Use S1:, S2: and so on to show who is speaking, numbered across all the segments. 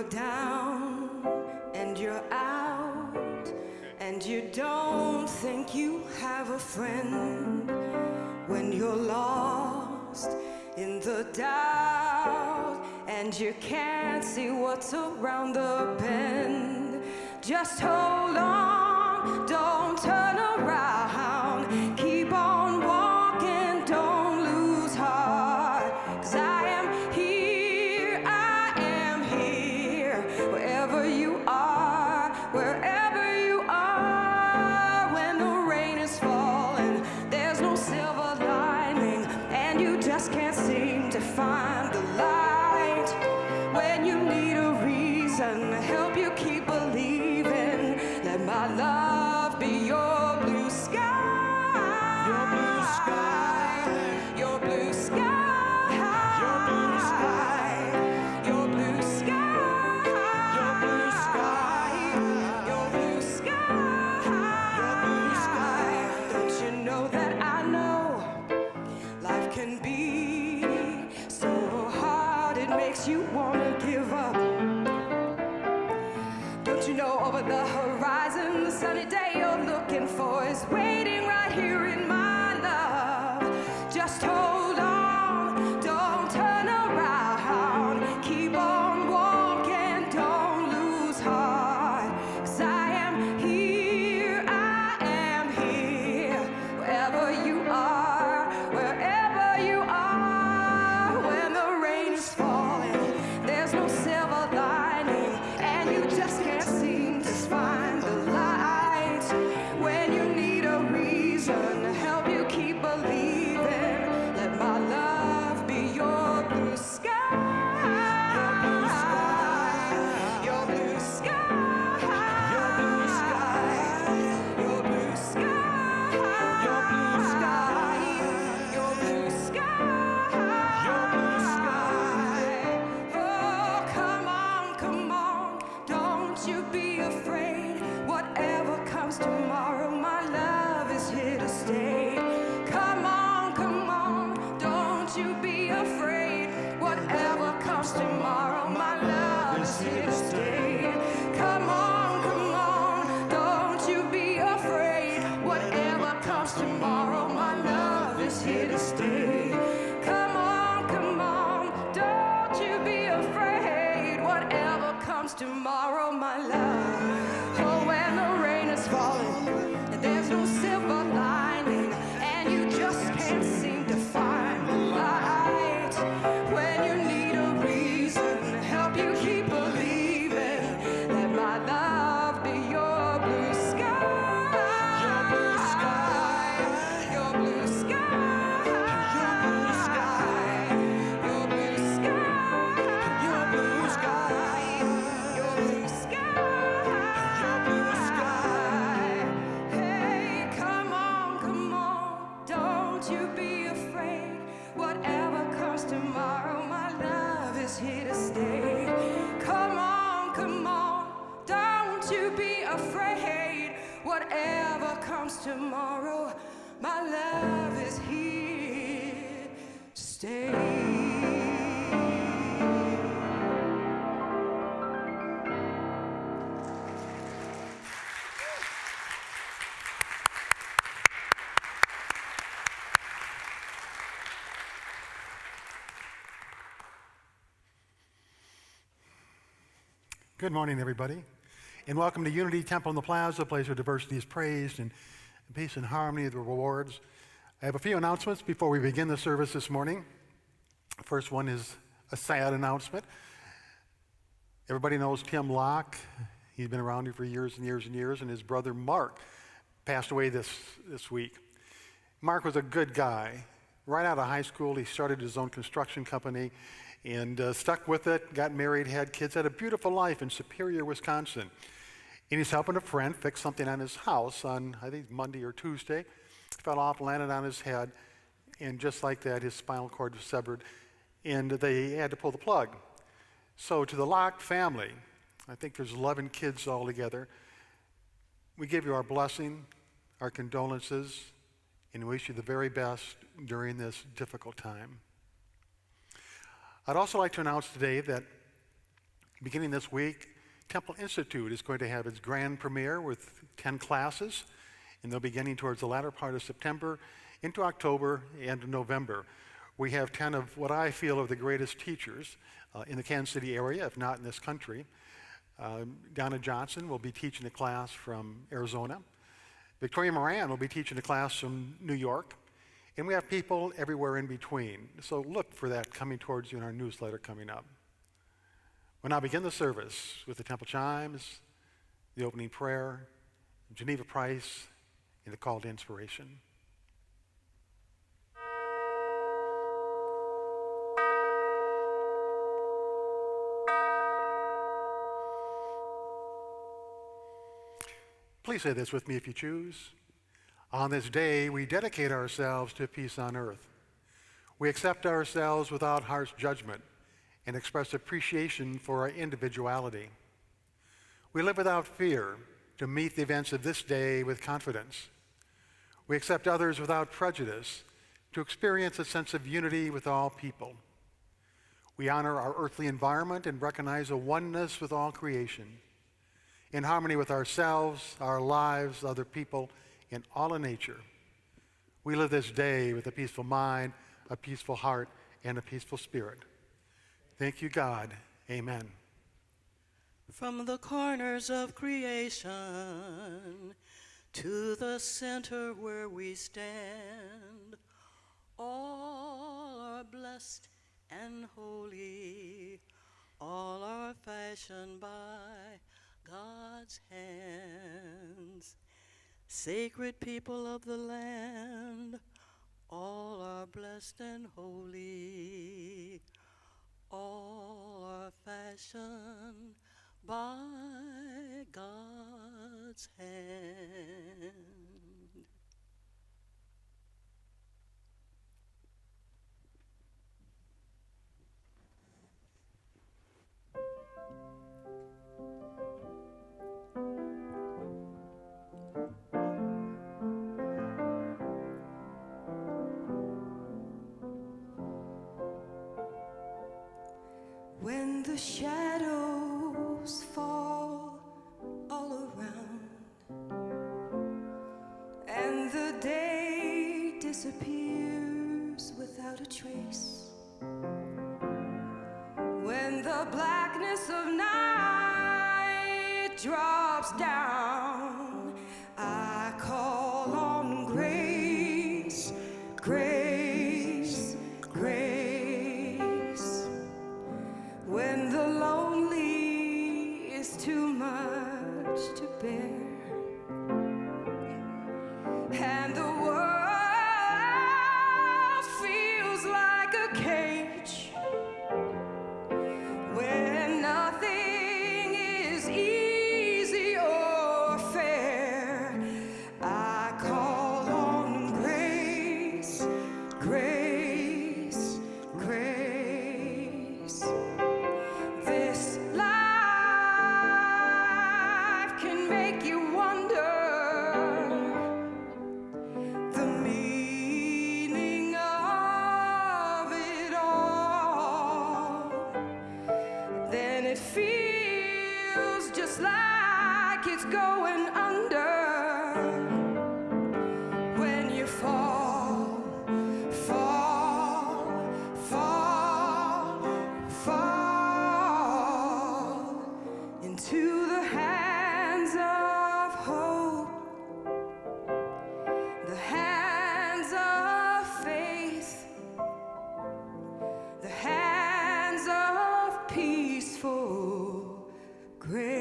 S1: down and you're out and you don't think you have a friend, when you're lost in the doubt and you can't see what's around the bend, just hold on, don't turn around, keep on walking, don't lose heart, 'cause I am here, wherever you are, wherever you are. When the rain is falling, there's no silver lining, and you just can't seem to find the light. When you need a reason to help you keep believing, let my love be your blue sky. Your blue sky. Your blue sky. Your blue sky. Your blue sky. Your blue sky. Your blue sky. Your blue sky. Don't you know that I know life can be so hard it makes you wanna give up? Don't you know over the horizon the sunny day you're looking for is waiting right here in my love? Just hold on, don't turn around, keep on walking, don't lose heart, 'cause I am here, wherever you are, wherever you are. When the rain is falling, there's no silver lining, and you just can't seem to find the light. When you need a reason to help you keep believing, let my love be your blue sky. Your blue sky. Your blue sky. Your blue sky. Your blue sky. Your blue sky. Your blue sky. Your blue sky. Oh, come on, don't you be afraid. Whatever comes tomorrow, my love is here to stay. Come on, don't you be afraid. Whatever comes tomorrow, my love is here to stay. Come on, don't you be afraid. Whatever comes tomorrow, my love is here to stay. Come on, don't you be afraid. Whatever comes tomorrow, my love. Oh, when the rain is falling and there's no silver lining, and you just can't seem to find the light. When you need a reason to help you keep believing, let my love be your blue sky. Your blue sky. Your blue sky. Your blue sky. Your blue sky. Your blue sky. Your blue sky. Your blue sky. Hey, come on, don't you be afraid. Whatever comes tomorrow, my love is here to stay. Come on, don't you be afraid. Whatever comes tomorrow, my love is here to stay.
S2: Good morning, everybody, and welcome to Unity Temple in the Plaza, a place where diversity is praised and peace and harmony are the rewards. I have a few announcements before we begin the service this morning. First one is a sad announcement. Everybody knows Tim Locke. He's been around here for years and years and years, and his brother Mark passed away this week. Mark was a good guy. Right out of high school, he started his own construction company and stuck with it, got married, had kids, had a beautiful life in Superior, Wisconsin. And he's helping a friend fix something on his house on, I think, Monday or Tuesday. Fell off, landed on his head, and just like that, his spinal cord was severed, and they had to pull the plug. So to the Locke family, I think there's 11 kids altogether, we give you our blessing, our condolences, and wish you the very best during this difficult time. I'd also like to announce today that Beginning this week, Temple Institute is going to have its grand premiere with 10 classes, and they'll be beginning towards the latter part of September into October and November. We have 10 of what I feel are the greatest teachers in the Kansas City area, if not in this country. Donna Johnson will be teaching a class from Arizona. Victoria Moran will be teaching a class from New York. And we have people everywhere in between. So look for that coming towards you in our newsletter coming up. We'll now begin the service with the temple chimes, the opening prayer, Geneva Price, and the call to inspiration. Please say this with me if you choose. On this day, we dedicate ourselves to peace on earth. We accept ourselves without harsh judgment and express appreciation for our individuality. We live without fear to meet the events of this day with confidence. We accept others without prejudice to experience a sense of unity with all people. We honor our earthly environment and recognize a oneness with all creation, in harmony with ourselves, our lives, other people, and all of nature. We live this day with a peaceful mind, a peaceful heart, and a peaceful spirit. Thank you, God. Amen.
S3: From the corners of creation to the center where we stand, all are blessed and holy, all are fashioned by God's hands. Sacred people of the land, all are blessed and holy, all are fashioned by God's hand.
S1: When the shadows fall all around and the day disappears without a trace, when the blackness of night drops down, I call on grace, grace, grace. When the lonely is too much to bear and the world feels like a cage, when nothing is easy or fair, I call on grace, grace, grace. This life can make you wonder the meaning of it all. Then it feels just like it's going under when you fall, fall, fall, fall into the hands of hope, the hands of faith, the hands of peaceful grace.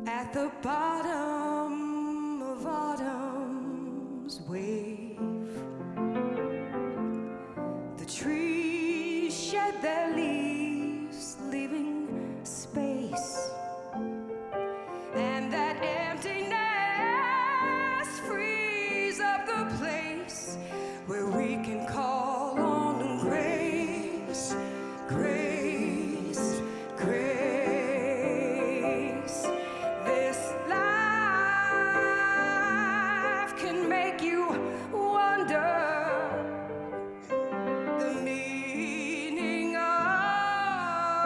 S1: At the bottom of autumn's wave, the trees shed their leaves, leaving space, and that emptiness frees up the place where we can call on grace, grace, grace.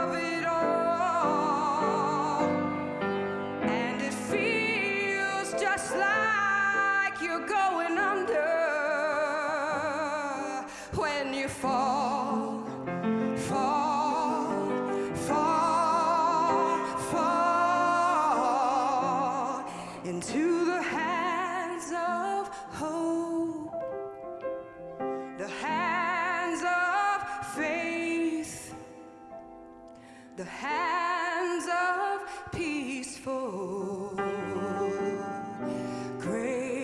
S1: of it all. And it feels just like you're going under when you fall, fall, fall, fall into the hands of hope, the hands of faith, the hands of peaceful grace.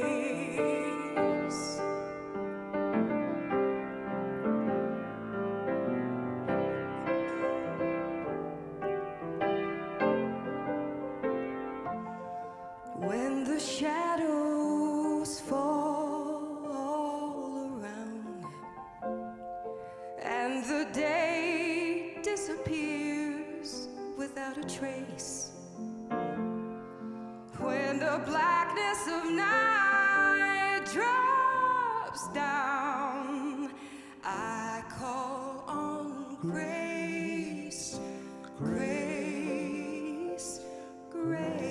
S1: When the shadows fall all around and the day disappears without a trace, when the blackness of night drops down, I call on grace, grace, grace.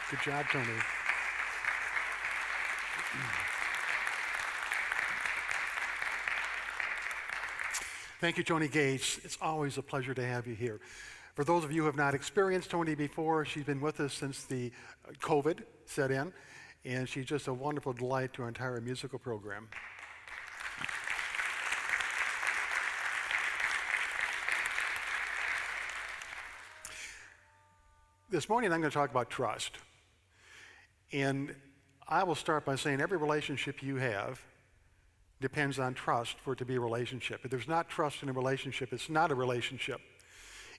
S2: Good job, Tony. Thank you, Tony Gates. It's always a pleasure to have you here. For those of you who have not experienced Tony before, she's been with us since the COVID set in, and she's just a wonderful delight to our entire musical program. This morning I'm going to talk about trust. And I will start by saying every relationship you have depends on trust for it to be a relationship. If there's not trust in a relationship, it's not a relationship.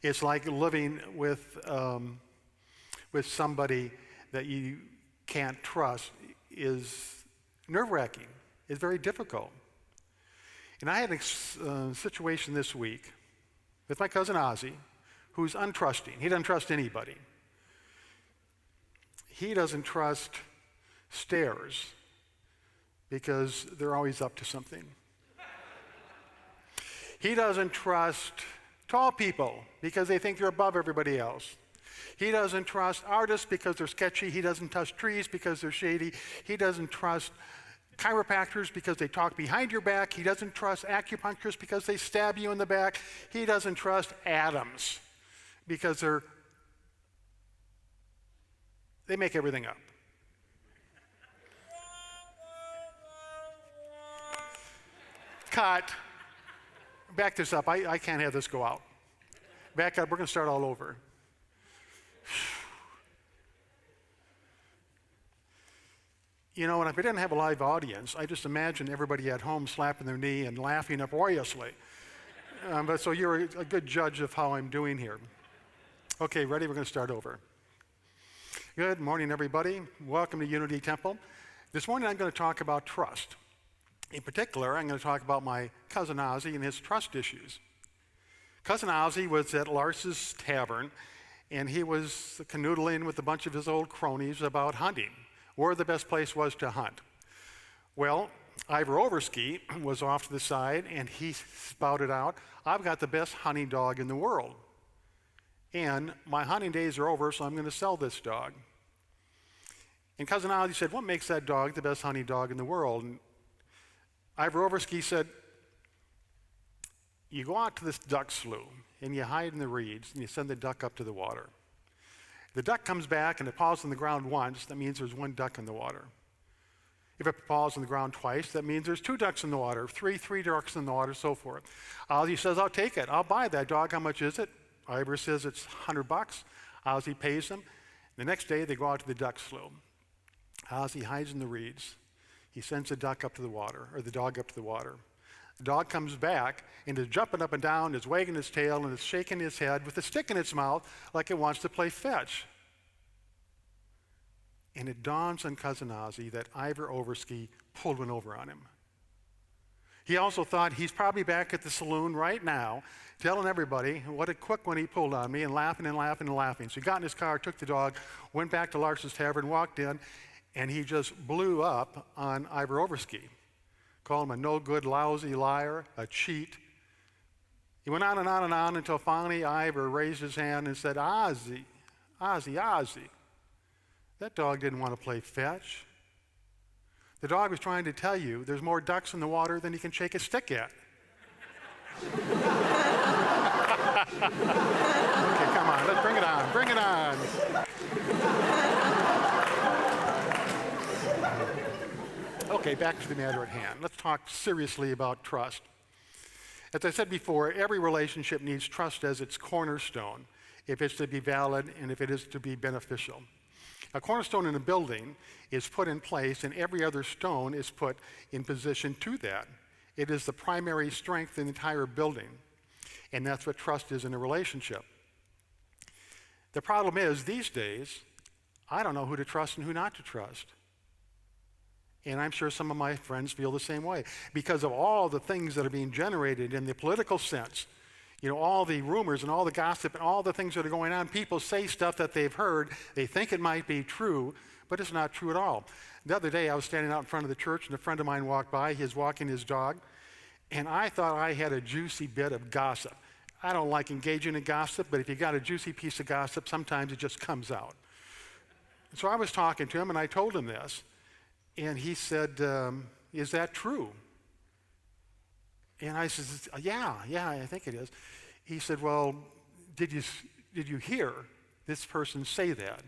S2: It's like living with somebody that you can't trust is nerve-wracking. It's very difficult. And I had a situation this week with my cousin Ozzy, who's untrusting. He doesn't trust anybody. He doesn't trust stairs because they're always up to something. He doesn't trust tall people because they think they're above everybody else. He doesn't trust artists because they're sketchy. He doesn't trust trees because they're shady. He doesn't trust chiropractors because they talk behind your back. He doesn't trust acupuncturists because they stab you in the back. He doesn't trust atoms because they make everything up. Cut. Back this up. I can't have this go out. Back up. We're going to start all over. You know, and if I didn't have a live audience, I just imagine everybody at home slapping their knee and laughing uproariously. But so you're a good judge of how I'm doing here. Okay, ready? We're going to start over. Good morning, everybody. Welcome to Unity Temple. This morning I'm going to talk about trust. In particular, I'm going to talk about my cousin Ozzy and his trust issues. Cousin Ozzy was at Lars's Tavern, and he was canoodling with a bunch of his old cronies about hunting, where the best place was to hunt. Well, Ivor Overski was off to the side, and he spouted out, "I've got the best hunting dog in the world. And my hunting days are over, so I'm going to sell this dog." And Cousin Ozzy said, "What makes that dog the best hunting dog in the world?" And Ivor Overski said, "You go out to this duck slough, and you hide in the reeds, and you send the duck up to the water. The duck comes back, and it paws on the ground once. That means there's one duck in the water. If it paws on the ground twice, that means there's two ducks in the water, three ducks in the water, so forth." Ozzy says, "I'll take it. I'll buy that dog. How much is it?" Ivor says it's $100. Ozzy pays him. The next day, they go out to the duck slough. Ozzy hides in the reeds. He sends the duck up to the water, or the dog up to the water. The dog comes back and is jumping up and down, is wagging its tail, and is shaking its head with a stick in its mouth like it wants to play fetch. And it dawns on Cousin Ozzy that Ivor Overski pulled one over on him. He also thought he's probably back at the saloon right now telling everybody what a quick one he pulled on me and laughing and laughing and laughing. So he got in his car, took the dog, went back to Larson's Tavern, walked in, and he just blew up on Ivor Overski. Called him a no-good, lousy liar, a cheat. He went on and on and on until finally Ivor raised his hand and said, Ozzy, Ozzy, Ozzy. That dog didn't want to play fetch. The dog was trying to tell you there's more ducks in the water than you can shake a stick at. Okay, come on, let's bring it on, bring it on. Okay, back to the matter at hand. Let's talk seriously about trust. As I said before, every relationship needs trust as its cornerstone if it's to be valid and if it is to be beneficial. A cornerstone in a building is put in place and every other stone is put in position to that. It is the primary strength in the entire building. And that's what trust is in a relationship. The problem is, these days, I don't know who to trust and who not to trust. And I'm sure some of my friends feel the same way because of all the things that are being generated in the political sense. You know, all the rumors and all the gossip and all the things that are going on. People say stuff that they've heard. They think it might be true, but it's not true at all. The other day, I was standing out in front of the church, and a friend of mine walked by. He was walking his dog, and I thought I had a juicy bit of gossip. I don't like engaging in gossip, but if you got a juicy piece of gossip, sometimes it just comes out. So I was talking to him, and I told him this, and he said, is that true? And I said, yeah, I think it is. He said, well, did you hear this person say that?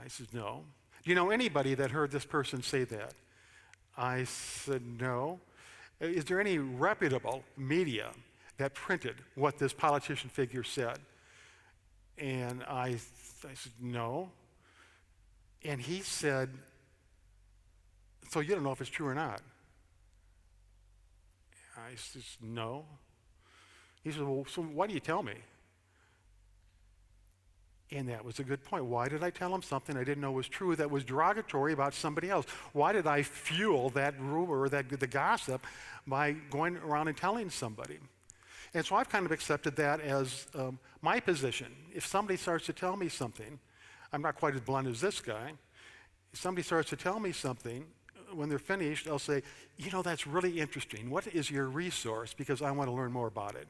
S2: I said, no. Do you know anybody that heard this person say that? I said, no. Is there any reputable media that printed what this politician figure said? And I said, no. And he said, so you don't know if it's true or not? I said, no. He said, well, so why do you tell me? And that was a good point. Why did I tell him something I didn't know was true that was derogatory about somebody else? Why did I fuel that rumor or the gossip by going around and telling somebody? And so I've kind of accepted that as my position. If somebody starts to tell me something, I'm not quite as blunt as this guy. If somebody starts to tell me something, when they're finished, I'll say, you know, that's really interesting. What is your resource? Because I want to learn more about it.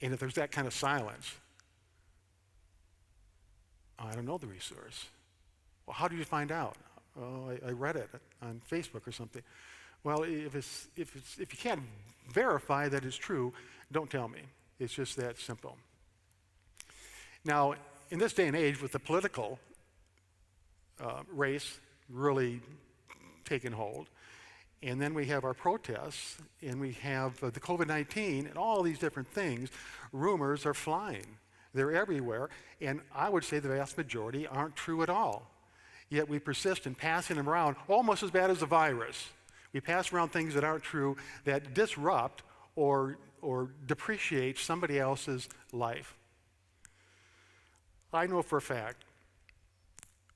S2: And if there's that kind of silence, I don't know the resource. Well, how did you find out? Oh, I read it on Facebook or something. Well, if you can't verify that it's true, don't tell me. It's just that simple. Now, in this day and age, with the political race really taken hold, and then we have our protests, and we have the COVID-19, and all these different things, rumors are flying. They're everywhere, and I would say the vast majority aren't true at all. Yet we persist in passing them around, almost as bad as a virus. We pass around things that aren't true, that disrupt or depreciate somebody else's life. I know for a fact,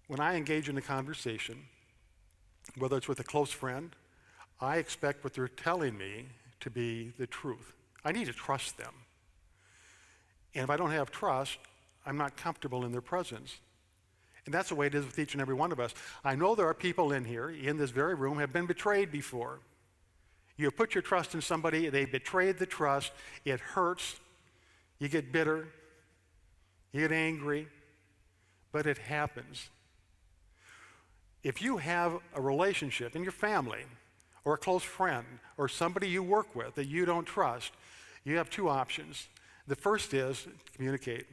S2: when I engage in a conversation, whether it's with a close friend, I expect what they're telling me to be the truth. I need to trust them. And if I don't have trust, I'm not comfortable in their presence. And that's the way it is with each and every one of us. I know there are people in here, in this very room, have been betrayed before. You have put your trust in somebody, they betrayed the trust, it hurts, you get bitter, you get angry, but it happens. If you have a relationship in your family, or a close friend, or somebody you work with that you don't trust, you have two options. The first is communicate.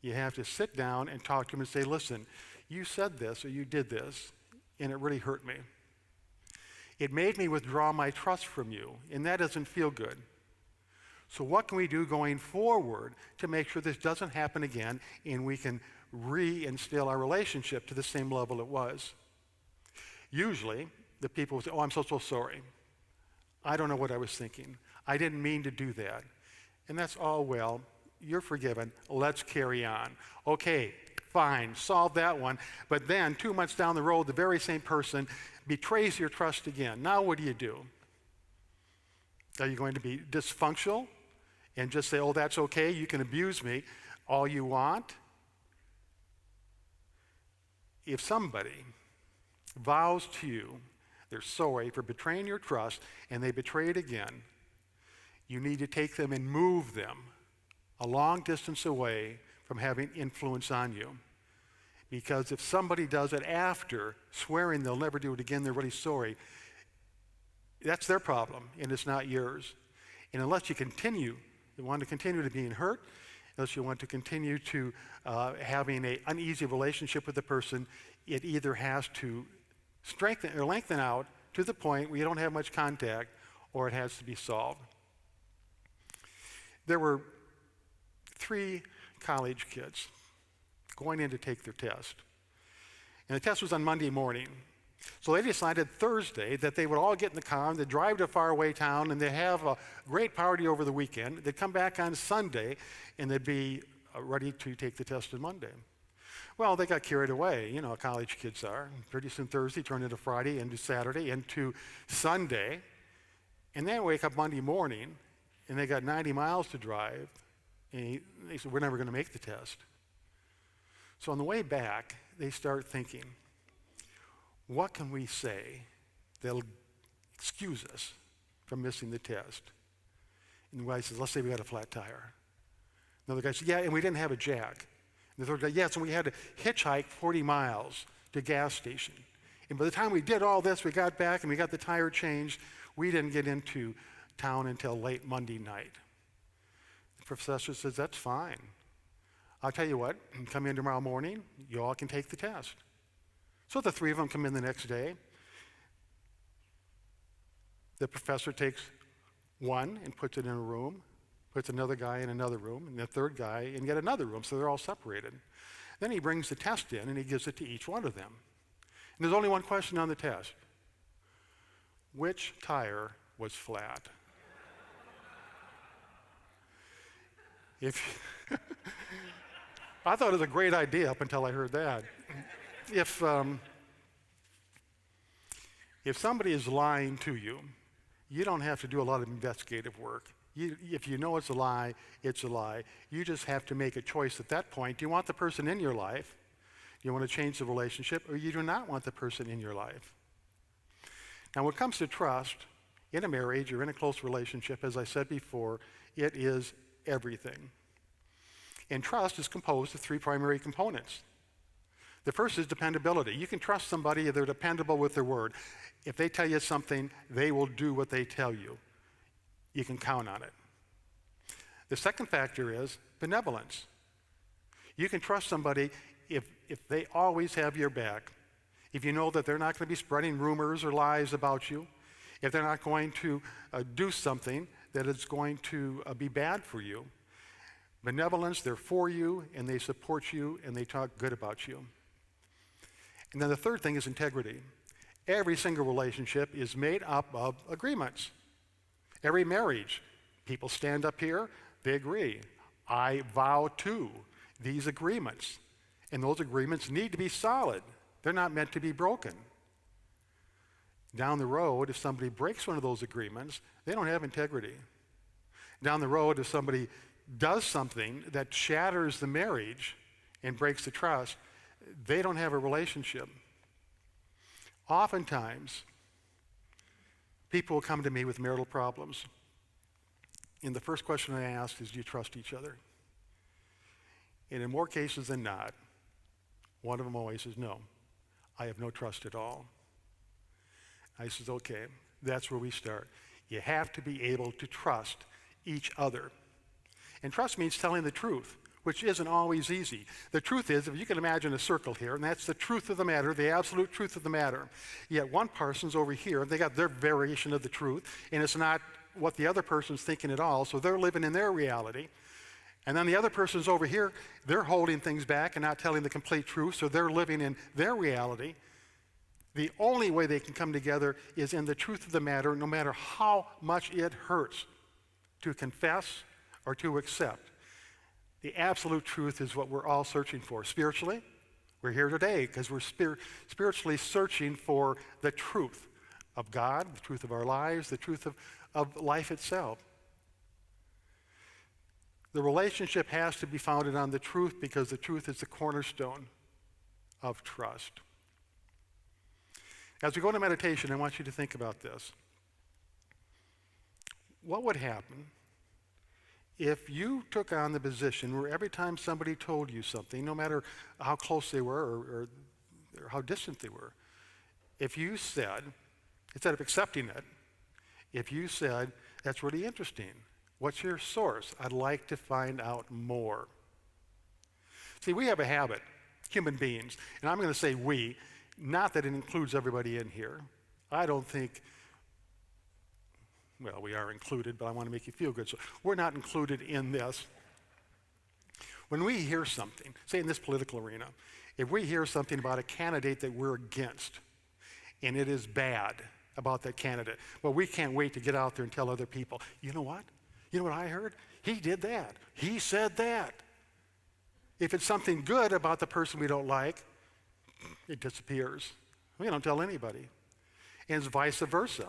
S2: You have to sit down and talk to them and say, listen, you said this or you did this, and it really hurt me. It made me withdraw my trust from you, and that doesn't feel good. So what can we do going forward to make sure this doesn't happen again and we can reinstill our relationship to the same level it was? Usually, the people will say, oh, I'm so sorry. I don't know what I was thinking. I didn't mean to do that. And that's all well. You're forgiven. Let's carry on. Okay, fine, solve that one. But then 2 months down the road, the very same person betrays your trust again. Now what do? Are you going to be dysfunctional and just say, oh, that's okay, you can abuse me all you want? If somebody vows to you they're sorry for betraying your trust and they betray it again, you need to take them and move them a long distance away from having influence on you. Because if somebody does it after swearing they'll never do it again, they're really sorry, that's their problem and it's not yours. And unless you want to continue to being hurt, unless you want to continue to having an uneasy relationship with the person, it either has to strengthen or lengthen out to the point where you don't have much contact, or it has to be solved. There were 3 college kids going in to take their test. And the test was on Monday morning. So they decided Thursday that they would all get in the car and they'd drive to a faraway town and they'd have a great party over the weekend. They'd come back on Sunday and they'd be ready to take the test on Monday. Well, they got carried away, you know how college kids are. Pretty soon Thursday turned into Friday, into Saturday, into Sunday. And they wake up Monday morning and they got 90 miles to drive. And they said, we're never going to make the test. So on the way back, they start thinking, what can we say that'll excuse us from missing the test? And the guy says, let's say we got a flat tire. Another guy says, yeah, and we didn't have a jack. And the third guy, yes, and we had to hitchhike 40 miles to a gas station. And by the time we did all this, we got back and we got the tire changed. We didn't get into town until late Monday night. The professor says, that's fine. I'll tell you what, come in tomorrow morning, you all can take the test. So the 3 of them come in the next day. The professor takes one and puts it in a room, puts another guy in another room, and the third guy in yet another room, so they're all separated. Then he brings the test in and he gives it to each one of them. And there's only one question on the test. Which tire was flat? I thought it was a great idea up until I heard that. If somebody is lying to you, you don't have to do a lot of investigative work. If you know it's a lie, it's a lie. You just have to make a choice at that point. Do you want the person in your life? Do you want to change the relationship? Or you do not want the person in your life? Now, when it comes to trust, in a marriage or in a close relationship, as I said before, it is everything. And trust is composed of 3 primary components. The first is dependability. You can trust somebody if they're dependable with their word. If they tell you something, they will do what they tell you. You can count on it. The second factor is benevolence. You can trust somebody if they always have your back, if you know that they're not going to be spreading rumors or lies about you, if they're not going to do something that is going to be bad for you. Benevolence, they're for you and they support you and they talk good about you. And then the third thing is integrity. Every single relationship is made up of agreements. Every marriage, people stand up here, they agree. I vow to these agreements. And those agreements need to be solid. They're not meant to be broken. Down the road, if somebody breaks one of those agreements, they don't have integrity. Down the road, if somebody does something that shatters the marriage and breaks the trust, they don't have a relationship. Oftentimes, people will come to me with marital problems. And the first question I ask is, do you trust each other? And in more cases than not, one of them always says, no, I have no trust at all. I says, okay, that's where we start. You have to be able to trust each other. And trust means telling the truth, which isn't always easy. The truth is, if you can imagine a circle here, and that's the truth of the matter, the absolute truth of the matter. Yet one person's over here, and they got their variation of the truth, and it's not what the other person's thinking at all, so they're living in their reality. And then the other person's over here, they're holding things back and not telling the complete truth, so they're living in their reality. The only way they can come together is in the truth of the matter, no matter how much it hurts to confess or to accept. The absolute truth is what we're all searching for. Spiritually, We're here today because we're spiritually searching for the truth of God, the truth of our lives, the truth of life itself. The relationship has to be founded on the truth because the truth is the cornerstone of trust. As we go to meditation, I want you to think about this. What would happen if you took on the position where every time somebody told you something, no matter how close they were or how distant they were, if you said, instead of accepting it, if you said, that's really interesting. What's your source? I'd like to find out more. See, we have a habit, human beings, and I'm going to say we, not that it includes everybody in here. I don't think, well, we are included, but I want to make you feel good. So we're not included in this. When we hear something, say in this political arena, if we hear something about a candidate that we're against, and it is bad about that candidate, well, we can't wait to get out there and tell other people, you know what? You know what I heard? He did that. He said that. If it's something good about the person we don't like, it disappears. We don't tell anybody. And it's vice versa.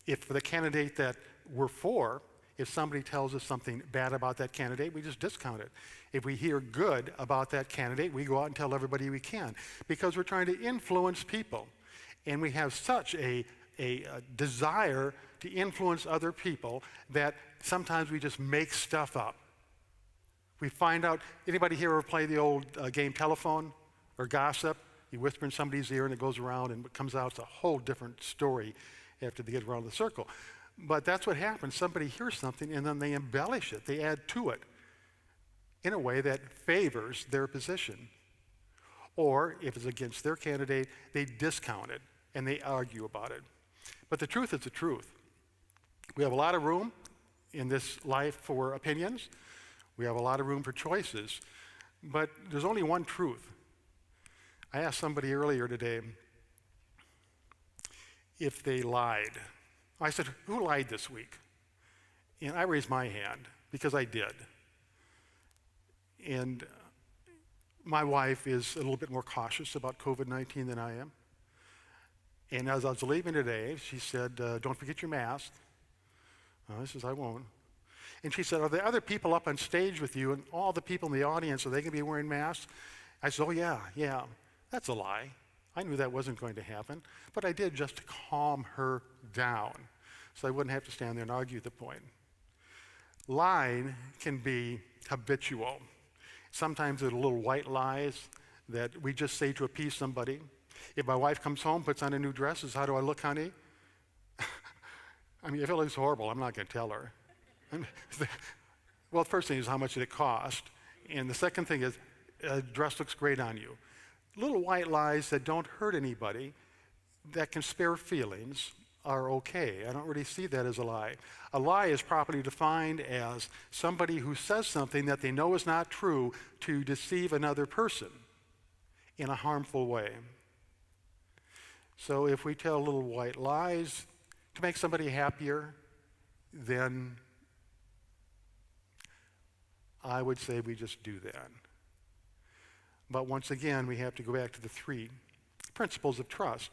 S2: If for the candidate that we're for, if somebody tells us something bad about that candidate, we just discount it. If we hear good about that candidate, we go out and tell everybody we can because we're trying to influence people. And we have such a desire to influence other people that sometimes we just make stuff up. We find out, anybody here ever play the old game telephone or gossip? You whisper in somebody's ear and it goes around and what comes out is a whole different story after they get around the circle. But that's what happens. Somebody hears something and then they embellish it. They add to it in a way that favors their position. Or if it's against their candidate, they discount it and they argue about it. But the truth is the truth. We have a lot of room in this life for opinions. We have a lot of room for choices. But there's only one truth. I asked somebody earlier today if they lied. I said, who lied this week? And I raised my hand because I did. And my wife is a little bit more cautious about COVID-19 than I am. And as I was leaving today, she said, don't forget your mask. I says, I won't. And she said, are there other people up on stage with you and all the people in the audience, are they going to be wearing masks? I said, oh yeah. That's a lie. I knew that wasn't going to happen, but I did just to calm her down so I wouldn't have to stand there and argue the point. Lying can be habitual. Sometimes they're little white lies that we just say to appease somebody. If my wife comes home, puts on a new dress, says, how do I look, honey? I mean, if it looks horrible, I'm not going to tell her. Well, the first thing is how much did it cost? And the second thing is, dress looks great on you. Little white lies that don't hurt anybody, that can spare feelings, are okay. I don't really see that as a lie. A lie is properly defined as somebody who says something that they know is not true to deceive another person in a harmful way. So if we tell little white lies to make somebody happier, then I would say we just do that. But once again, we have to go back to the three principles of trust.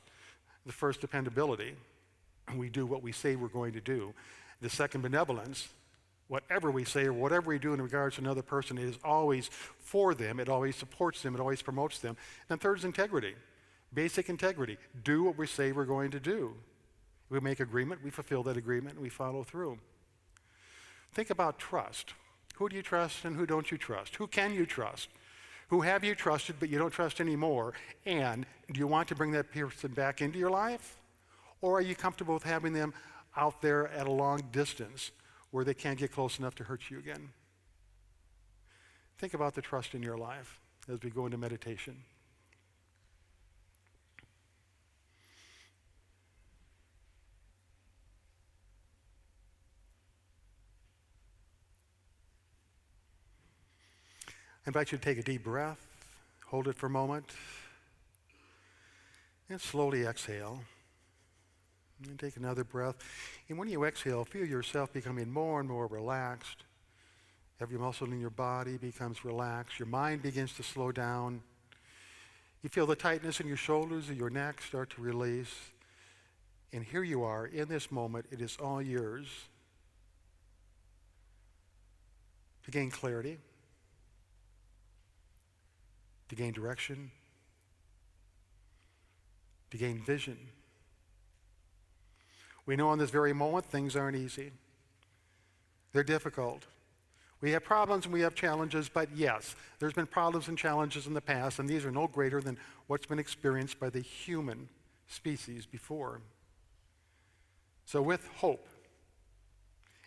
S2: The first, dependability. We do what we say we're going to do. The second, benevolence. Whatever we say or whatever we do in regards to another person, it is always for them. It always supports them. It always promotes them. And third is integrity. Basic integrity. Do what we say we're going to do. We make agreement, we fulfill that agreement, and we follow through. Think about trust. Who do you trust and who don't you trust? Who can you trust? Who have you trusted but you don't trust anymore? And do you want to bring that person back into your life? Or are you comfortable with having them out there at a long distance where they can't get close enough to hurt you again? Think about the trust in your life as we go into meditation. I invite you to take a deep breath, hold it for a moment, and slowly exhale. And take another breath. And when you exhale, feel yourself becoming more and more relaxed. Every muscle in your body becomes relaxed. Your mind begins to slow down. You feel the tightness in your shoulders or your neck start to release. And here you are in this moment. It is all yours to gain clarity, to gain direction, to gain vision. We know in this very moment things aren't easy. They're difficult. We have problems and we have challenges, but yes, there's been problems and challenges in the past, and these are no greater than what's been experienced by the human species before. So with hope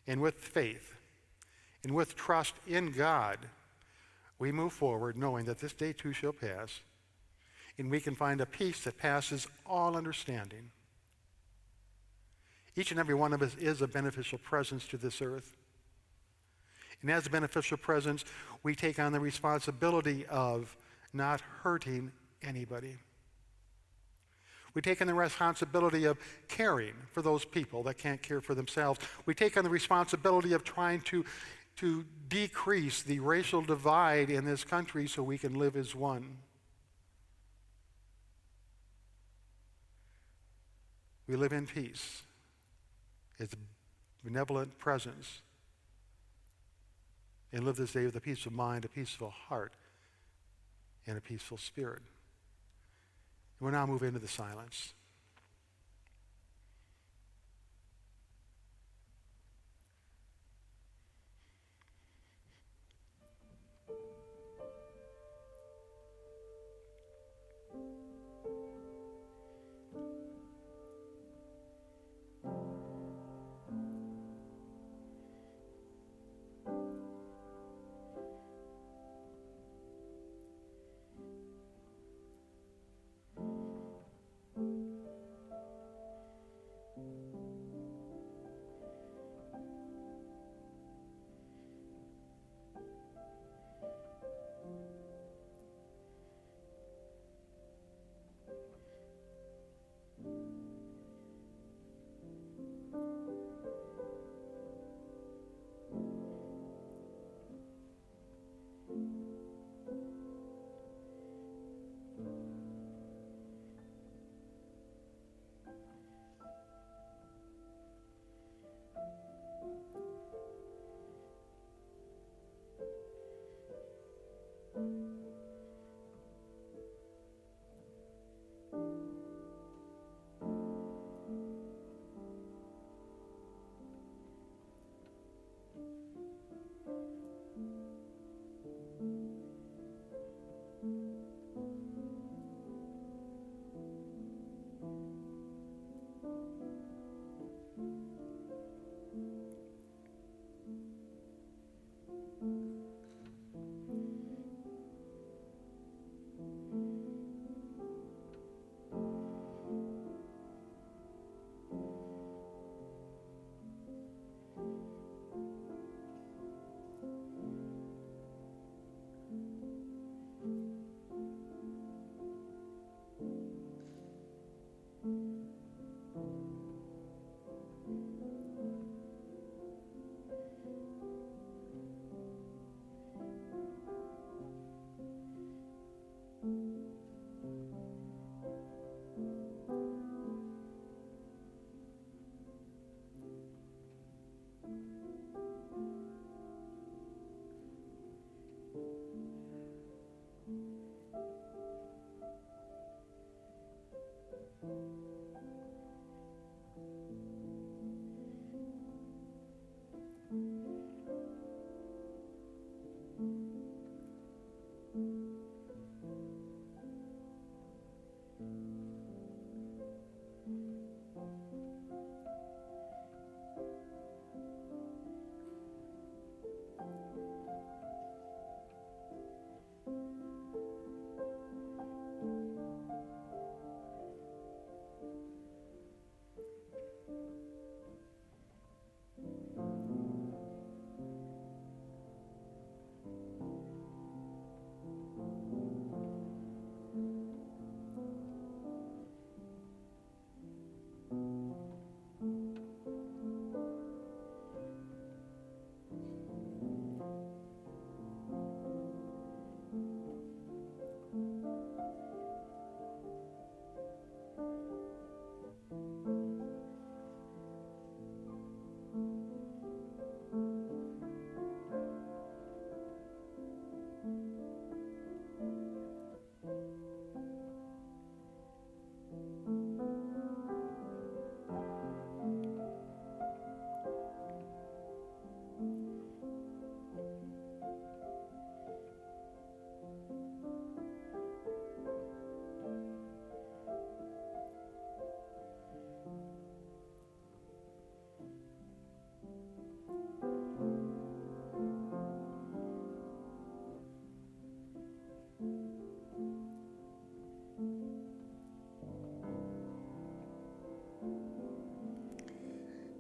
S2: and with faith and with trust in God, we move forward knowing that this day too shall pass, and we can find a peace that passes all understanding. Each and every one of us is a beneficial presence to this earth. And as a beneficial presence, we take on the responsibility of not hurting anybody. We take on the responsibility of caring for those people that can't care for themselves. We take on the responsibility of trying to decrease the racial divide in this country so we can live as one. We live in peace. It's a benevolent presence. And live this day with a peaceful mind, a peaceful heart, and a peaceful spirit. And we'll now move into the silence.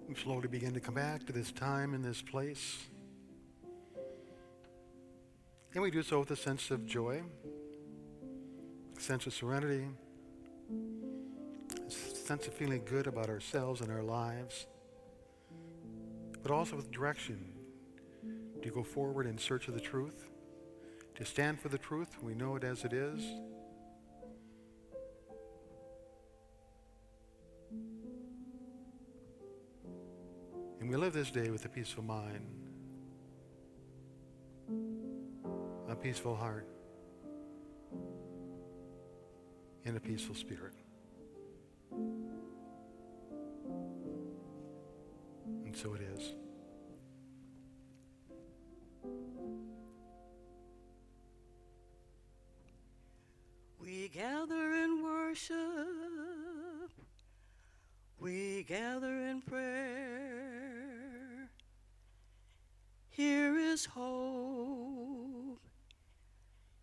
S2: We slowly begin to come back to this time and this place. And we do so with a sense of joy, a sense of serenity, a sense of feeling good about ourselves and our lives, but also with direction to go forward in search of the truth, to stand for the truth. We know it as it is. And we live this day with a peaceful mind, a peaceful heart, and a peaceful spirit. And so it is.
S3: We gather in worship, we gather in prayer. Here is hope,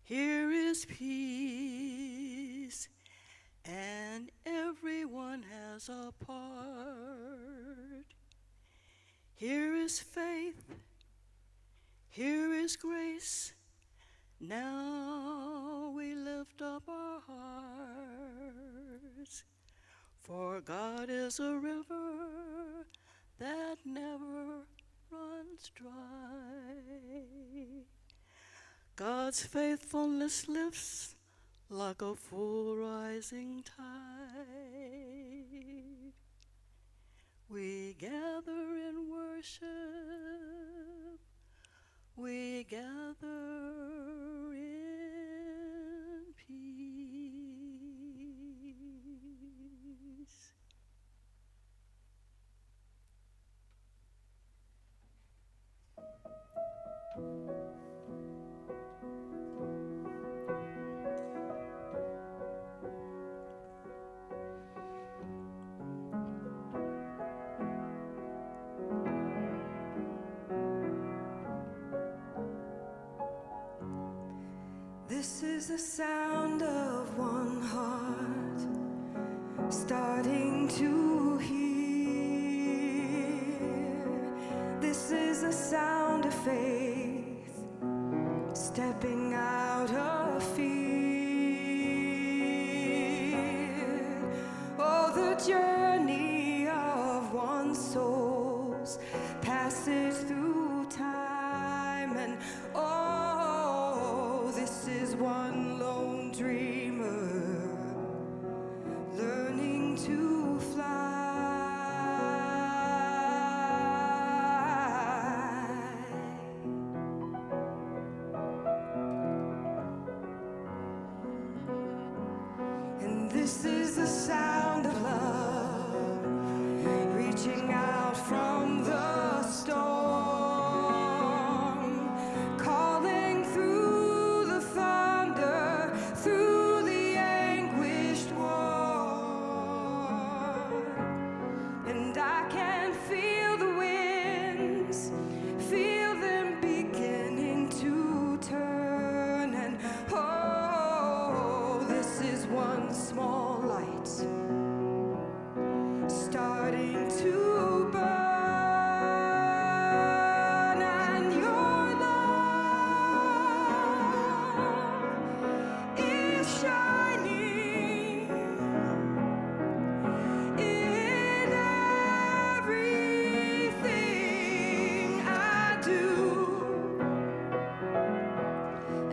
S3: here is peace, and everyone has a part. Here is faith, here is grace. Now we lift up our hearts, for God is a river that never runs dry. God's faithfulness lifts like a full rising tide. We gather in worship, we gather in peace.
S1: This is the sound of one heart starting to hear. This is the sound of faith stepping out of fear. Oh, the journey of one's souls passes through time, and oh, this is one lone dreamer learning to fly. And this is the sound of love reaching out from the storm, calling through the thunder, through the anguished war. And I can feel the winds, feel them beginning to turn. And oh, this is one small light starting to burn, and your love is shining in everything I do,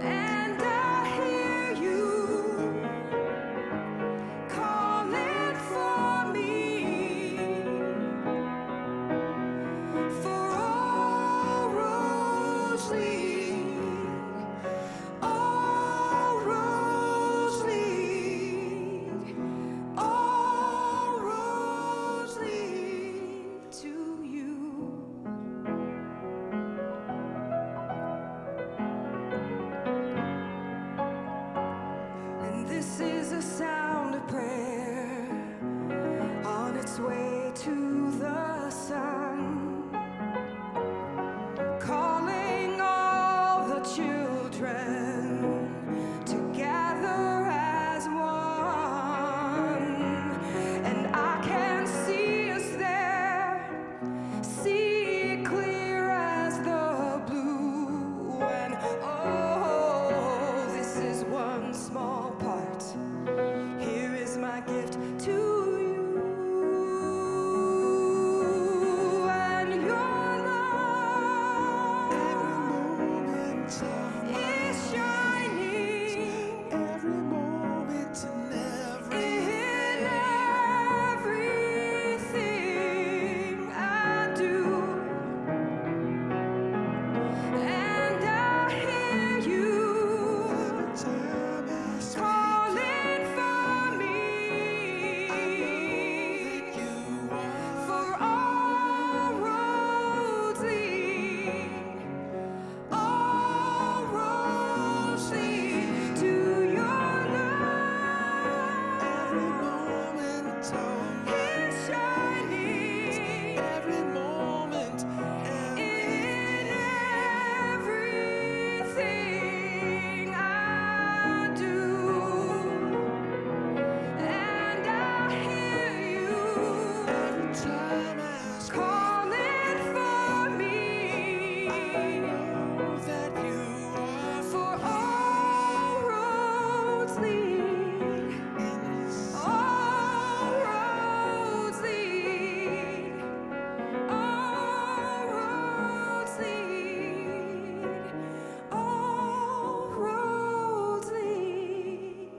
S1: and I hear you calling for me. For all roads lead, all roads lead, all roads lead to you. And this is a sound of prayer on its way to the sun, calling all the children together as one. And I can see us there one small part. Here is my gift to you, and your love is shining
S4: Every moment and
S1: in everything I do, and I hear you
S4: time I
S1: calling for me,
S4: you are
S1: for all roads lead to your love.
S4: every moment, oh,
S1: It's shining
S4: every moment,
S1: in everything I do, and I hear you
S4: time I
S1: calling for me,
S4: know that you are
S1: for all roads lead, all roads lead, all roads lead, all roads lead,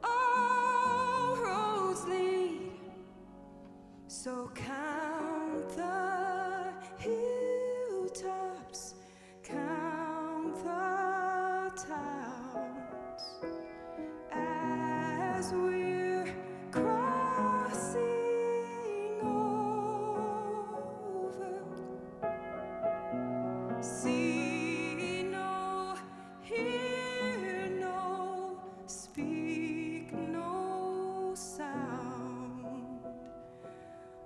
S1: all roads lead. So count the hilltops, count the towns, as we're crossing over. See no, hear no, speak no sound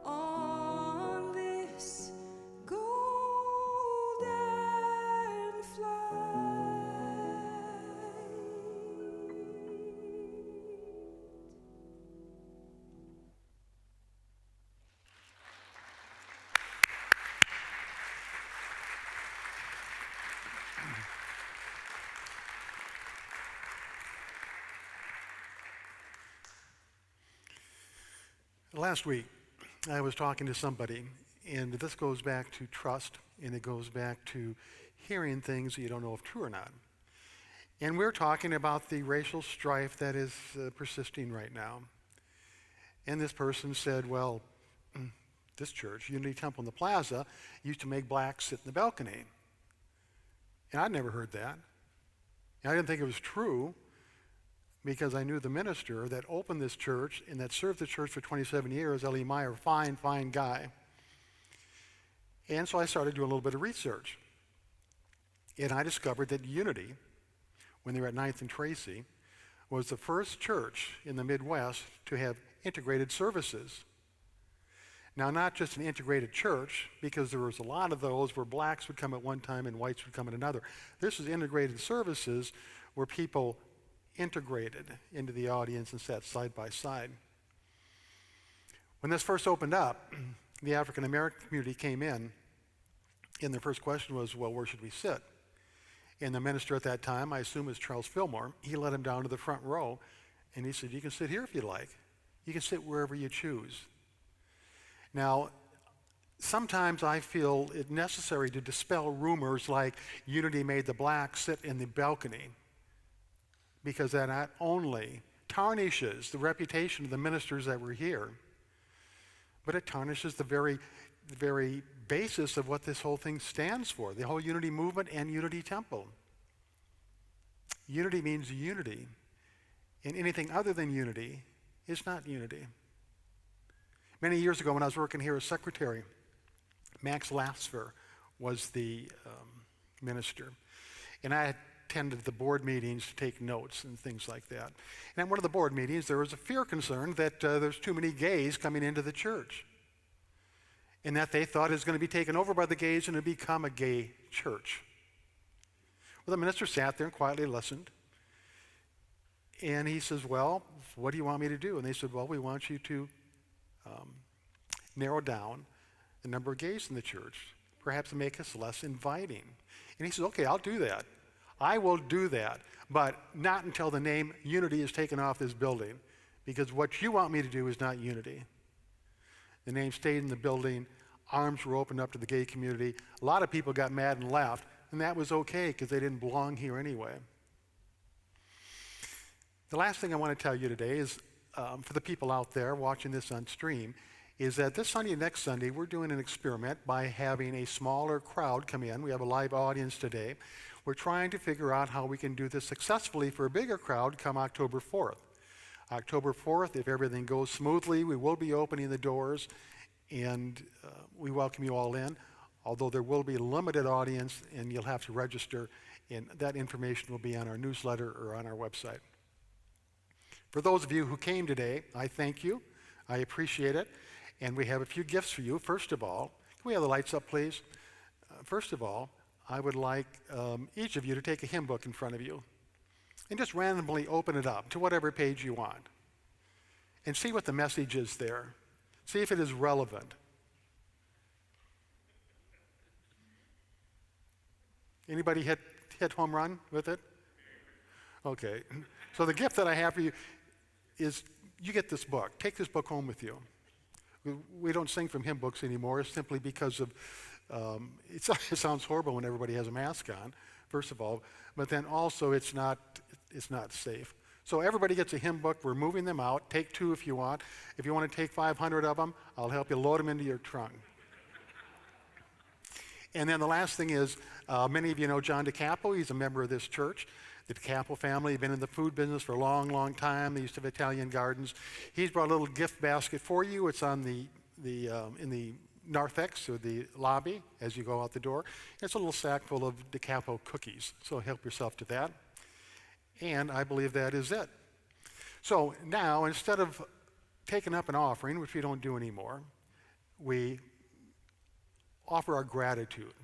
S1: on this golden flight.
S2: Last week, I was talking to somebody, and this goes back to trust, and it goes back to hearing things that you don't know if true or not. And we're talking about the racial strife that is persisting right now. And this person said, well, this church, Unity Temple in the Plaza, used to make blacks sit in the balcony. And I'd never heard that. And I didn't think it was true, because I knew the minister that opened this church and that served the church for 27 years, Ellie Meyer, fine guy. And so I started doing a little bit of research. And I discovered that Unity, when they were at 9th and Tracy, was the first church in the Midwest to have integrated services. Now, not just an integrated church, because there was a lot of those where blacks would come at one time and whites would come at another. This was integrated services where people integrated into the audience and sat side by side. When this first opened up, the African American community came in, and the first question was, well, where should we sit? And the minister at that time, I assume was Charles Fillmore, he led him down to the front row, and he said, you can sit here if you like. You can sit wherever you choose. Now, sometimes I feel it necessary to dispel rumors like Unity made the blacks sit in the balcony, because that not only tarnishes the reputation of the ministers that were here, but it tarnishes the very basis of what this whole thing stands for, the whole Unity movement and Unity Temple. Unity means unity, and anything other than unity is not unity. Many years ago when I was working here as secretary, Max Lasfer was the minister, and I attended the board meetings to take notes and things like that. And at one of the board meetings, there was a fear concern that there's too many gays coming into the church, and that they thought it was going to be taken over by the gays and it would become a gay church. Well, the minister sat there and quietly listened, and he says, well, what do you want me to do? And they said, well, we want you to narrow down the number of gays in the church, perhaps make us less inviting. And he says, okay, I'll do that. I will do that, but not until the name Unity is taken off this building, because what you want me to do is not Unity. The name stayed in the building. Arms were opened up to the gay community. A lot of people got mad and left, and that was okay because they didn't belong here anyway. The last thing I want to tell you today is, for the people out there watching this on stream, is that this Sunday and next Sunday, we're doing an experiment by having a smaller crowd come in. We have a live audience today. We're trying to figure out how we can do this successfully for a bigger crowd come October 4th. October 4th, if everything goes smoothly, we will be opening the doors, and we welcome you all in, although there will be a limited audience, and you'll have to register, and that information will be on our newsletter or on our website. For those of you who came today, I thank you. I appreciate it. And we have a few gifts for you. First of all, can we have the lights up, please? First of all, I would like each of you to take a hymn book in front of you and just randomly open it up to whatever page you want and see what the message is there. See if it is relevant. Anybody hit home run with it? Okay. So the gift that I have for you is you get this book. Take this book home with you. We don't sing from hymn books anymore simply because of, it sounds horrible when everybody has a mask on, first of all, but then also it's not safe. So everybody gets a hymn book. We're moving them out. Take 2 if you want. If you want to take 500 of them, I'll help you load them into your trunk. And then the last thing is, many of you know John DiCapo. He's a member of this church. The DiCapo family have been in the food business for a long, long time. They used to have Italian gardens. He's brought a little gift basket for you. It's on in the narthex, or the lobby, as you go out the door. It's a little sack full of DiCapo cookies, so help yourself to that. And I believe that is it. So now, instead of taking up an offering, which we don't do anymore, we offer our gratitude.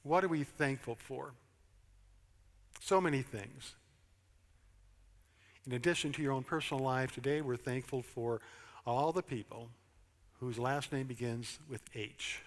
S2: What are we thankful for? So many things. In addition to your own personal life today, we're thankful for all the people whose last name begins with H.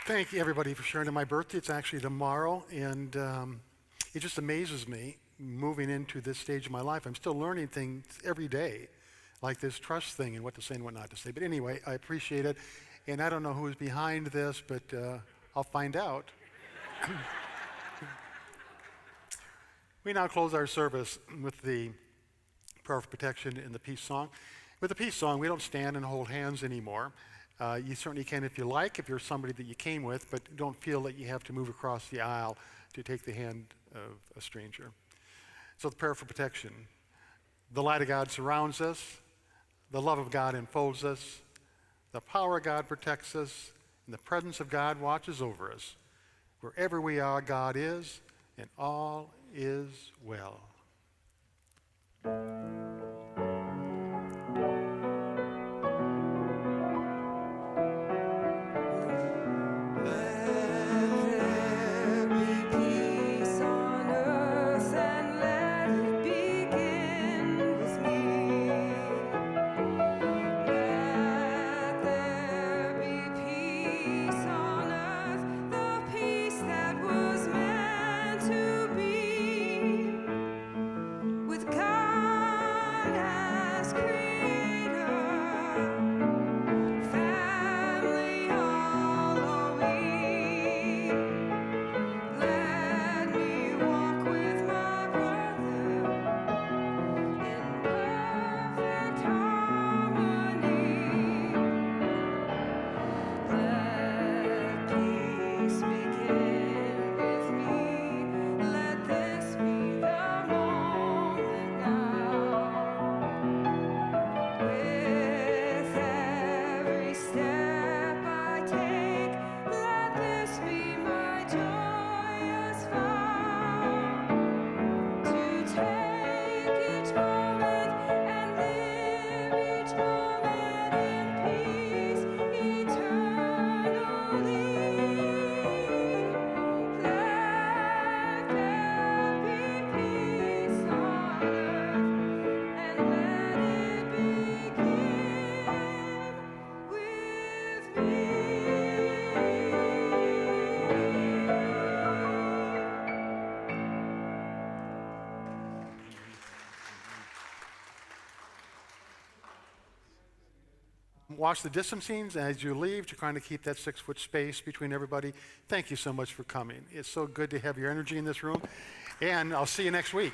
S2: Thank you, everybody, for sharing my birthday. It's actually tomorrow, and it just amazes me moving into this stage of my life. I'm still learning things every day, like this trust thing and what to say and what not to say. But anyway, I appreciate it, and I don't know who's behind this, but I'll find out. We now close our service with the prayer of protection and the peace song. With the peace song, we don't stand and hold hands anymore. You certainly can if you like, if you're somebody that you came with, but don't feel that you have to move across the aisle to take the hand of a stranger. So the prayer for protection. The light of God surrounds us. The love of God enfolds us. The power of God protects us. And the presence of God watches over us. Wherever we are, God is, and all is well. Watch the distancing as you leave to kind of keep that 6-foot space between everybody. Thank you so much for coming. It's so good to have your energy in this room. And I'll see you next week.